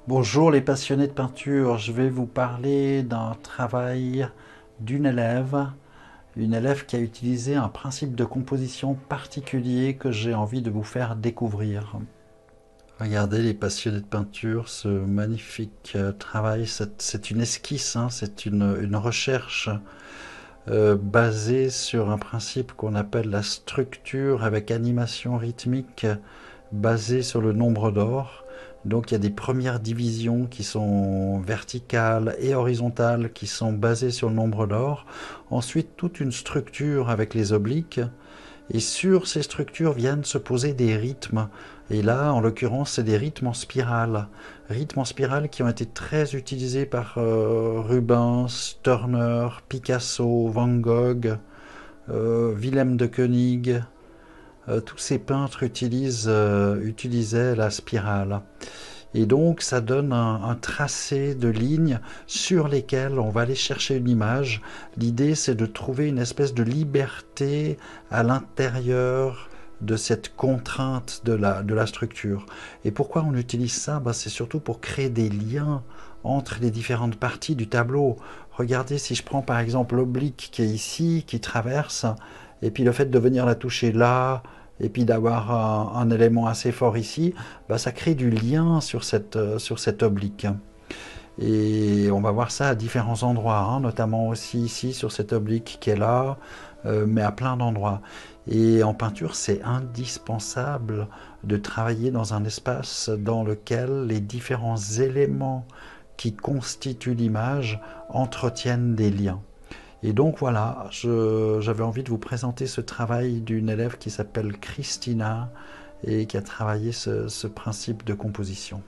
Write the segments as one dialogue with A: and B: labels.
A: Bonjour les passionnés de peinture, je vais vous parler d'un travail d'une une élève qui a utilisé un principe de composition particulier que j'ai envie de vous faire découvrir. Regardez les passionnés de peinture, ce magnifique travail, c'est une esquisse, hein, c'est une recherche basée sur un principe qu'on appelle la structure avec animation rythmique basée sur le nombre d'or. Donc il y a des premières divisions qui sont verticales et horizontales qui sont basées sur le nombre d'or. Ensuite toute une structure avec les obliques. Et sur ces structures viennent se poser des rythmes. Et là, en l'occurrence, c'est des rythmes en spirale. Rythmes en spirale qui ont été très utilisés par Rubens, Turner, Picasso, Van Gogh, Willem de Kooning. Tous ces peintres utilisaient la spirale. Et donc ça donne un tracé de lignes sur lesquelles on va aller chercher une image. L'idée c'est de trouver une espèce de liberté à l'intérieur de cette contrainte de la structure. Et pourquoi on utilise ça? C'est surtout pour créer des liens entre les différentes parties du tableau. Regardez, si je prends par exemple l'oblique qui est ici, qui traverse, et puis le fait de venir la toucher là, et puis d'avoir un élément assez fort ici, ça crée du lien sur cette oblique. Et on va voir ça à différents endroits, hein, notamment aussi ici sur cette oblique qui est là, mais à plein d'endroits. Et en peinture, c'est indispensable de travailler dans un espace dans lequel les différents éléments qui constituent l'image entretiennent des liens. Et donc voilà, j'avais envie de vous présenter ce travail d'une élève qui s'appelle Christina et qui a travaillé ce principe de composition.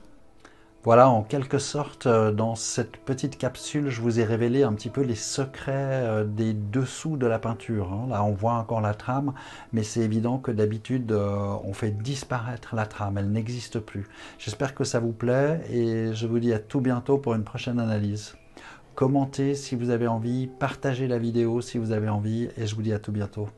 A: Voilà, en quelque sorte, dans cette petite capsule, je vous ai révélé un petit peu les secrets des dessous de la peinture, hein. Là, on voit encore la trame, mais c'est évident que d'habitude, on fait disparaître la trame, elle n'existe plus. J'espère que ça vous plaît et je vous dis à tout bientôt pour une prochaine analyse. Commentez si vous avez envie, partagez la vidéo si vous avez envie et je vous dis à tout bientôt.